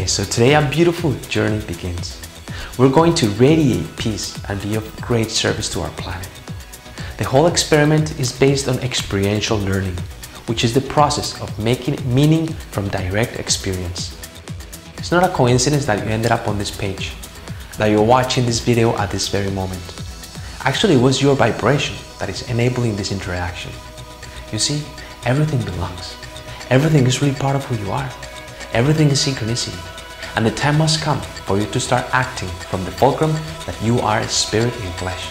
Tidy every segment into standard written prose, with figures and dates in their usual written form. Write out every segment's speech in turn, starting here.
So today a beautiful journey begins. We're going to radiate peace and be of great service to our planet. The whole experiment is based on experiential learning, which is the process of making meaning from direct experience. It's not a coincidence that you ended up on this page, that you're watching this video at this very moment. Actually, it was your vibration that is enabling this interaction. You see, everything belongs. Everything is really part of who you are. Everything is synchronicity. And the time must come for you to start acting from the fulcrum that you are a spirit in flesh.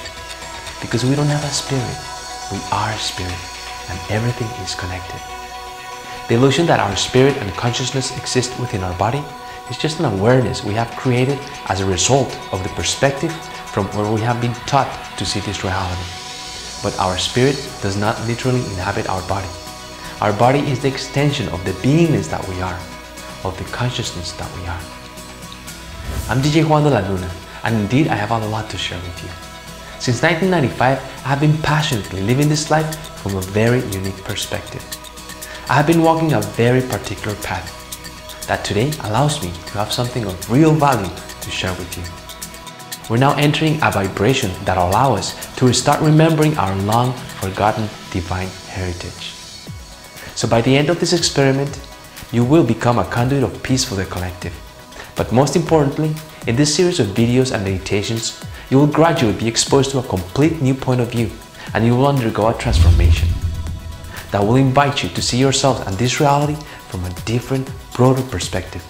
Because we don't have a spirit, we are a spirit, and everything is connected. The illusion that our spirit and consciousness exist within our body is just an awareness we have created as a result of the perspective from where we have been taught to see this reality. But our spirit does not literally inhabit our body. Our body is the extension of the beingness that we are, of the consciousness that we are. I'm DJ Juan de la Luna, and indeed I have a lot to share with you. Since 1995, I have been passionately living this life from a very unique perspective. I have been walking a very particular path that today allows me to have something of real value to share with you. We're now entering a vibration that allows us to start remembering our long forgotten divine heritage. So by the end of this experiment, you will become a conduit of peace for the collective. But most importantly, in this series of videos and meditations, you will gradually be exposed to a complete new point of view, and you will undergo a transformation that will invite you to see yourself and this reality from a different, broader perspective.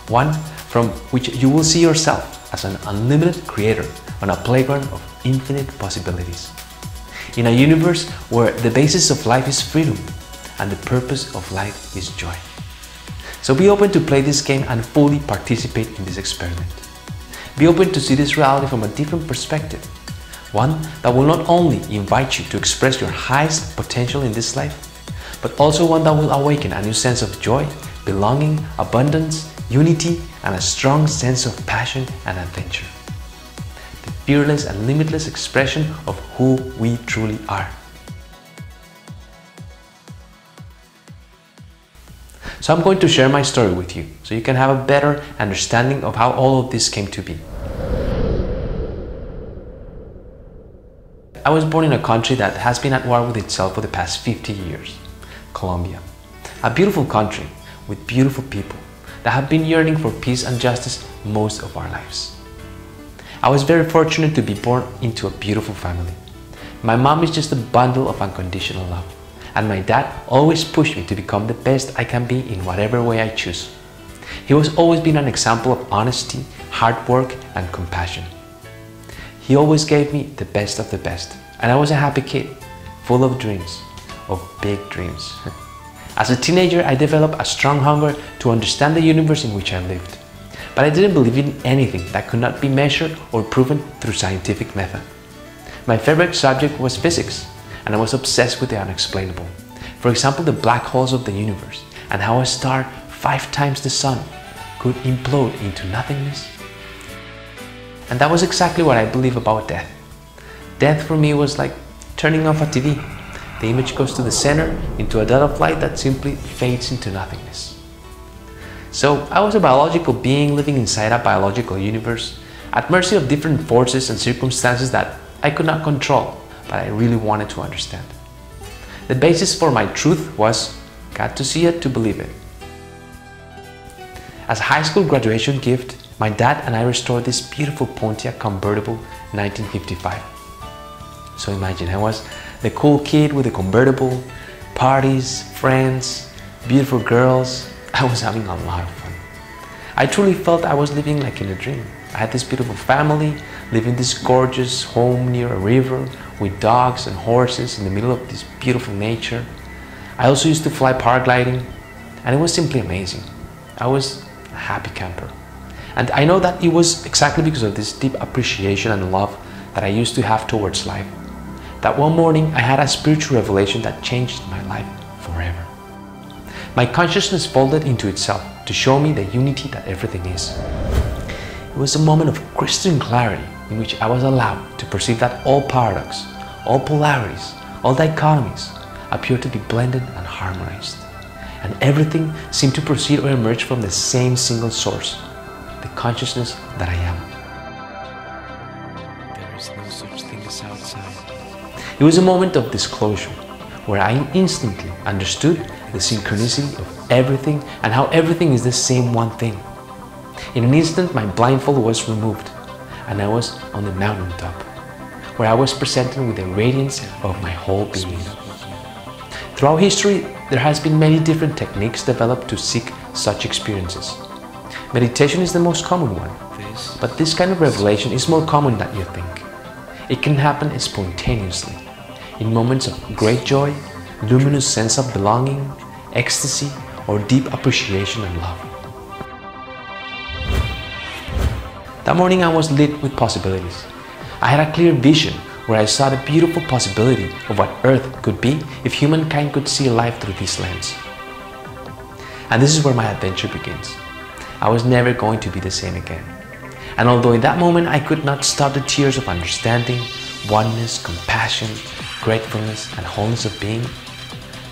One from which you will see yourself as an unlimited creator on a playground of infinite possibilities. In a universe where the basis of life is freedom and the purpose of life is joy. So be open to play this game and fully participate in this experiment. Be open to see this reality from a different perspective. One that will not only invite you to express your highest potential in this life, but also one that will awaken a new sense of joy, belonging, abundance, unity, and a strong sense of passion and adventure. The fearless and limitless expression of who we truly are. So I'm going to share my story with you, so you can have a better understanding of how all of this came to be. I was born in a country that has been at war with itself for the past 50 years, Colombia. A beautiful country with beautiful people that have been yearning for peace and justice most of our lives. I was very fortunate to be born into a beautiful family. My mom is just a bundle of unconditional love. And my dad always pushed me to become the best I can be in whatever way I choose. He has always been an example of honesty, hard work, and compassion. He always gave me the best of the best, and I was a happy kid, full of dreams, of big dreams. As a teenager, I developed a strong hunger to understand the universe in which I lived. But I didn't believe in anything that could not be measured or proven through scientific method. My favorite subject was physics, and I was obsessed with the unexplainable. For example, the black holes of the universe, and how a star 5 times the sun could implode into nothingness. And that was exactly what I believe about death. Death for me was like turning off a TV. The image goes to the center, into a dot of light that simply fades into nothingness. So I was a biological being living inside a biological universe, at mercy of different forces and circumstances that I could not control, but I really wanted to understand. The basis for my truth was, got to see it to believe it. As a high school graduation gift, my dad and I restored this beautiful Pontiac convertible 1955. So imagine, I was the cool kid with the convertible, parties, friends, beautiful girls. I was having a lot of fun. I truly felt I was living like in a dream. I had this beautiful family, living this gorgeous home near a river with dogs and horses in the middle of this beautiful nature. I also used to fly paragliding, and it was simply amazing. I was a happy camper. And I know that it was exactly because of this deep appreciation and love that I used to have towards life, that one morning I had a spiritual revelation that changed my life forever. My consciousness folded into itself to show me the unity that everything is. It was a moment of crystalline clarity in which I was allowed to perceive that all paradox, all polarities, all dichotomies appear to be blended and harmonized. and everything seemed to proceed or emerge from the same single source, the consciousness that I am. There is no such thing as outside. It was a moment of disclosure, where I instantly understood the synchronicity of everything and how everything is the same one thing. In an instant, my blindfold was removed, and I was on the mountaintop, where I was presented with the radiance of my whole being. Throughout history, there has been many different techniques developed to seek such experiences. Meditation is the most common one, but this kind of revelation is more common than you think. It can happen spontaneously, in moments of great joy, luminous sense of belonging, ecstasy, or deep appreciation and love. That morning I was lit with possibilities. I had a clear vision where I saw the beautiful possibility of what Earth could be if humankind could see life through this lens. And this is where my adventure begins. I was never going to be the same again. And although in that moment I could not stop the tears of understanding, oneness, compassion, gratefulness, and wholeness of being,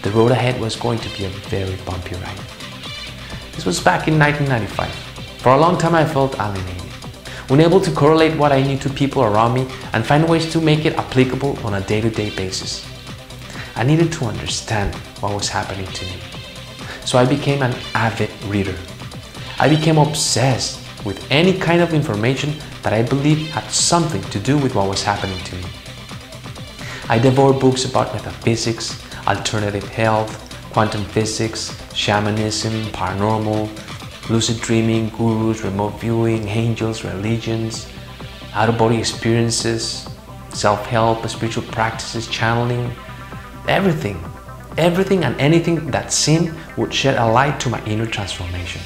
the road ahead was going to be a very bumpy ride. This was back in 1995. For a long time I felt alienated, unable to correlate what I knew to people around me and find ways to make it applicable on a day-to-day basis. I needed to understand what was happening to me. So I became an avid reader. I became obsessed with any kind of information that I believed had something to do with what was happening to me. I devoured books about metaphysics, alternative health, quantum physics, shamanism, paranormal, lucid dreaming, gurus, remote viewing, angels, religions, out-of-body experiences, self-help, spiritual practices, channeling, everything and anything that seemed would shed a light to my inner transformation.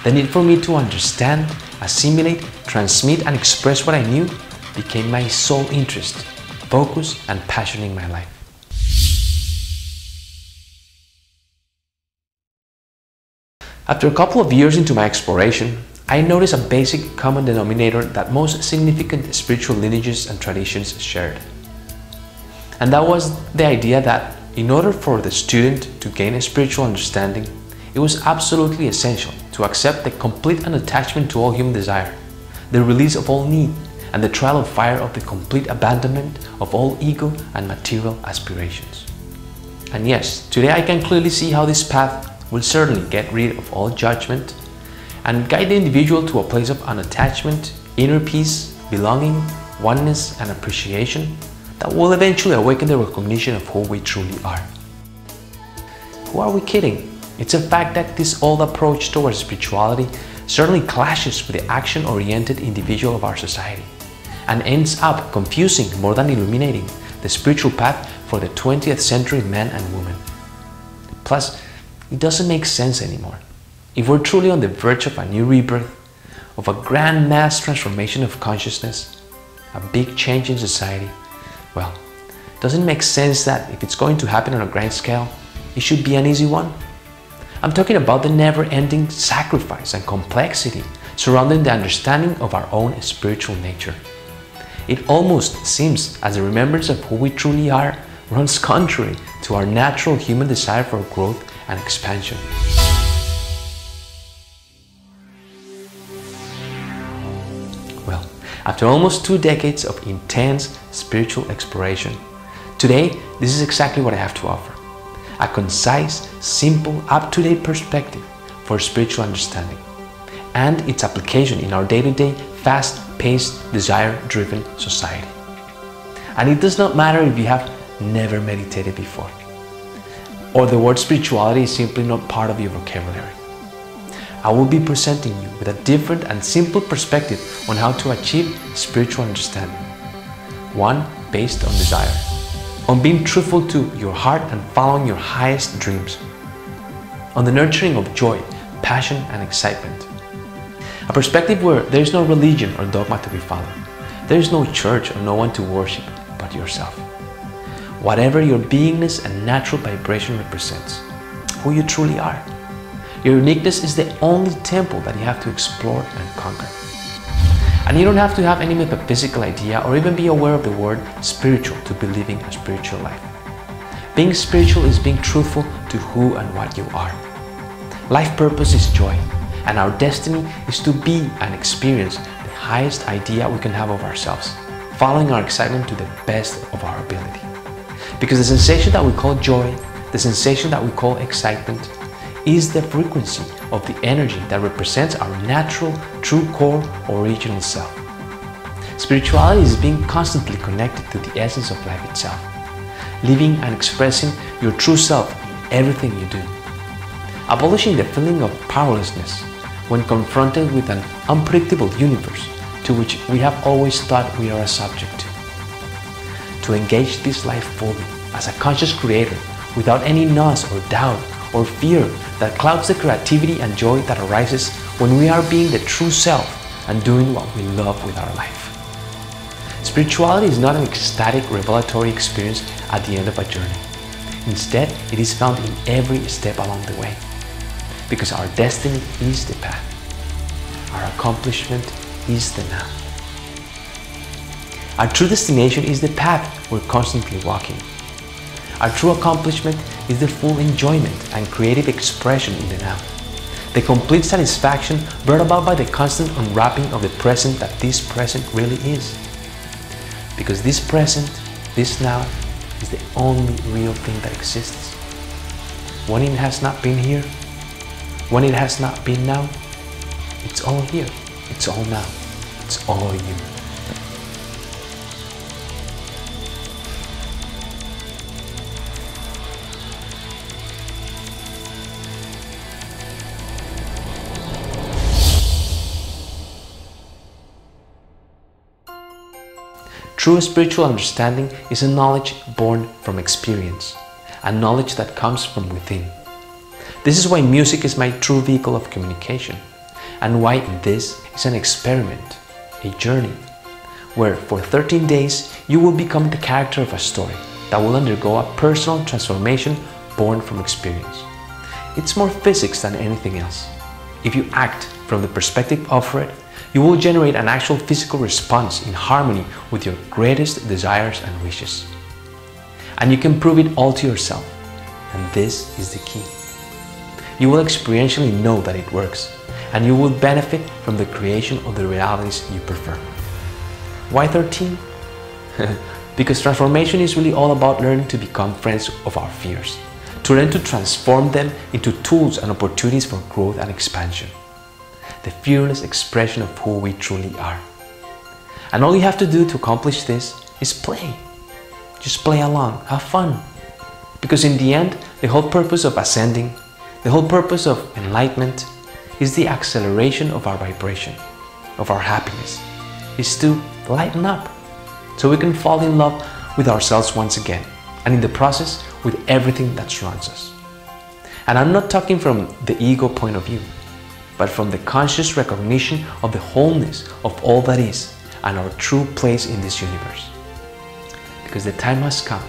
The need for me to understand, assimilate, transmit, and express what I knew became my sole interest, focus, and passion in my life. After a couple of years into my exploration, I noticed a basic common denominator that most significant spiritual lineages and traditions shared. And that was the idea that in order for the student to gain a spiritual understanding, it was absolutely essential to accept the complete unattachment to all human desire, the release of all need, and the trial of fire of the complete abandonment of all ego and material aspirations. And yes, today I can clearly see how this path will certainly get rid of all judgment and guide the individual to a place of unattachment, inner peace, belonging, oneness, and appreciation that will eventually awaken the recognition of who we truly are. Who are we kidding? It's a fact that this old approach towards spirituality certainly clashes with the action-oriented individual of our society and ends up confusing more than illuminating the spiritual path for the 20th century man and woman. Plus, it doesn't make sense anymore. If we're truly on the verge of a new rebirth, of a grand mass transformation of consciousness, a big change in society, well, doesn't it make sense that if it's going to happen on a grand scale, it should be an easy one? I'm talking about the never-ending sacrifice and complexity surrounding the understanding of our own spiritual nature. It almost seems as the remembrance of who we truly are runs contrary to our natural human desire for growth and expansion. Well, after almost 2 decades of intense spiritual exploration, today this is exactly what I have to offer. A concise, simple, up-to-date perspective for spiritual understanding and its application in our day-to-day, fast-paced, desire-driven society. And it does not matter if you have never meditated before, or the word spirituality is simply not part of your vocabulary. I will be presenting you with a different and simple perspective on how to achieve spiritual understanding. One based on desire, on being truthful to your heart and following your highest dreams, on the nurturing of joy, passion, and excitement. A perspective where there is no religion or dogma to be followed. There is no church or no one to worship but yourself. Whatever your beingness and natural vibration represents, who you truly are. Your uniqueness is the only temple that you have to explore and conquer. And you don't have to have any metaphysical idea or even be aware of the word spiritual to be living a spiritual life. Being spiritual is being truthful to who and what you are. Life purpose is joy, and our destiny is to be and experience the highest idea we can have of ourselves, following our excitement to the best of our ability. Because the sensation that we call joy, the sensation that we call excitement, is the frequency of the energy that represents our natural, true core, original self. Spirituality is being constantly connected to the essence of life itself, living and expressing your true self in everything you do. Abolishing the feeling of powerlessness when confronted with an unpredictable universe to which we have always thought we are a subject to. To engage this life fully as a conscious creator without any nausea or doubt or fear that clouds the creativity and joy that arises when we are being the true self and doing what we love with our life. Spirituality is not an ecstatic revelatory experience at the end of a journey. Instead, it is found in every step along the way. Because our destiny is the path. Our accomplishment is the now. Our true destination is the path we're constantly walking. Our true accomplishment is the full enjoyment and creative expression in the now. The complete satisfaction brought about by the constant unwrapping of the present that this present really is. Because this present, this now, is the only real thing that exists. When it has not been here, when it has not been now, it's all here, it's all now, it's all you. True spiritual understanding is a knowledge born from experience, a knowledge that comes from within. This is why music is my true vehicle of communication, and why this is an experiment, a journey, where for 13 days you will become the character of a story that will undergo a personal transformation born from experience. It's more physics than anything else. If you act from the perspective of it, you will generate an actual physical response in harmony with your greatest desires and wishes. And you can prove it all to yourself, and this is the key. You will experientially know that it works, and you will benefit from the creation of the realities you prefer. Why 13? Because transformation is really all about learning to become friends of our fears, to learn to transform them into tools and opportunities for growth and expansion. The fearless expression of who we truly are. And all you have to do to accomplish this is play. Just play along, have fun. Because in the end, the whole purpose of ascending, the whole purpose of enlightenment is the acceleration of our vibration, of our happiness, is to lighten up so we can fall in love with ourselves once again, and in the process with everything that surrounds us. And I'm not talking from the ego point of view, but from the conscious recognition of the wholeness of all that is and our true place in this universe. Because the time has come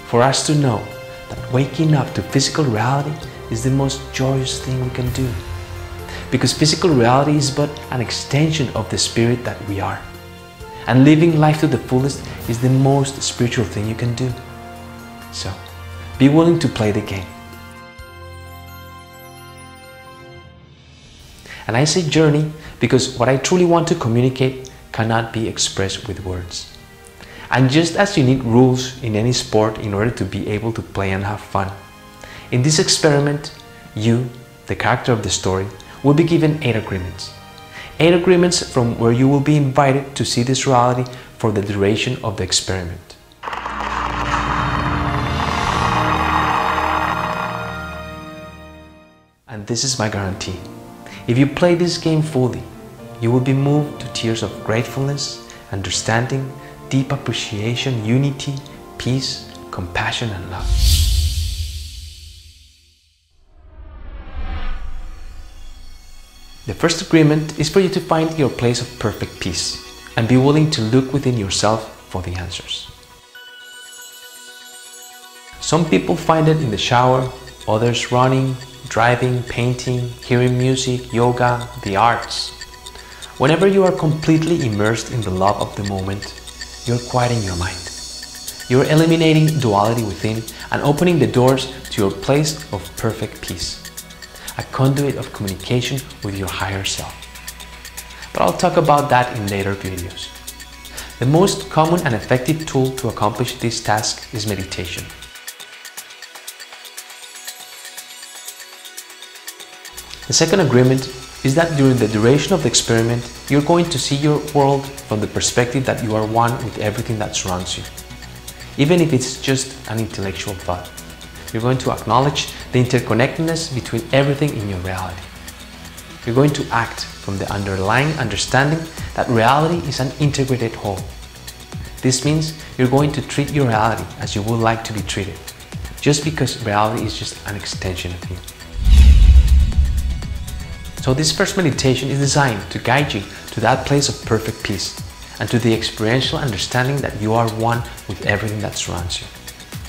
for us to know that waking up to physical reality is the most joyous thing we can do. Because physical reality is but an extension of the spirit that we are. And living life to the fullest is the most spiritual thing you can do. So, be willing to play the game. And I say journey because what I truly want to communicate cannot be expressed with words. And just as you need rules in any sport in order to be able to play and have fun, in this experiment, you, the character of the story, will be given 8 agreements. 8 agreements from where you will be invited to see this reality for the duration of the experiment. And this is my guarantee. If you play this game fully, you will be moved to tears of gratefulness, understanding, deep appreciation, unity, peace, compassion, and love. The first agreement is for you to find your place of perfect peace and be willing to look within yourself for the answers. Some people find it in the shower, others running, driving, painting, hearing music, yoga, the arts. Whenever you are completely immersed in the love of the moment, you're quieting your mind. You're eliminating duality within and opening the doors to your place of perfect peace, a conduit of communication with your higher self. But I'll talk about that in later videos. The most common and effective tool to accomplish this task is meditation. The second agreement is that during the duration of the experiment, you're going to see your world from the perspective that you are one with everything that surrounds you. Even if it's just an intellectual thought, you're going to acknowledge the interconnectedness between everything in your reality. You're going to act from the underlying understanding that reality is an integrated whole. This means you're going to treat your reality as you would like to be treated, just because reality is just an extension of you. So this first meditation is designed to guide you to that place of perfect peace and to the experiential understanding that you are one with everything that surrounds you.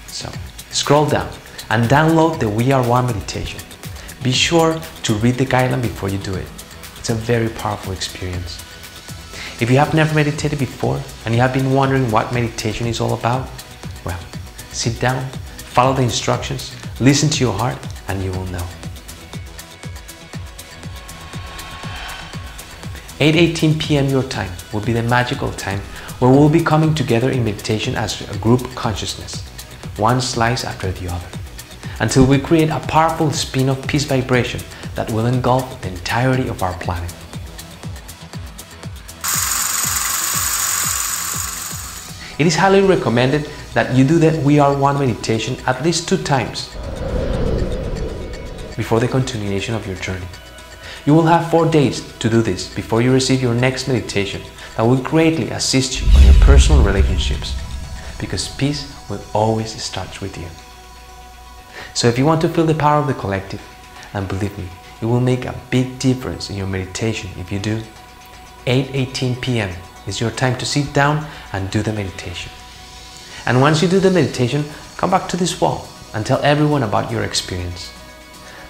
So scroll down and download the We Are One meditation. Be sure to read the guideline before you do it. It's a very powerful experience. If you have never meditated before and you have been wondering what meditation is all about, well, sit down, follow the instructions, listen to your heart, and you will know. 8:18 p.m. your time will be the magical time where we'll be coming together in meditation as a group consciousness, one slice after the other, until we create a powerful spin of peace vibration that will engulf the entirety of our planet. It is highly recommended that you do the We Are One meditation at least 2 times before the continuation of your journey. You will have 4 days to do this before you receive your next meditation that will greatly assist you on your personal relationships, because peace will always start with you. So if you want to feel the power of the collective, and believe me, it will make a big difference in your meditation if you do, 8:18 p.m. is your time to sit down and do the meditation. And once you do the meditation, come back to this wall and tell everyone about your experience.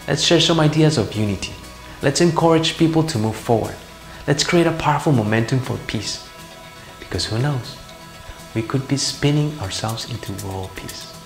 Let's share some ideas of unity. Let's encourage people to move forward. Let's create a powerful momentum for peace. Because who knows, we could be spinning ourselves into world peace.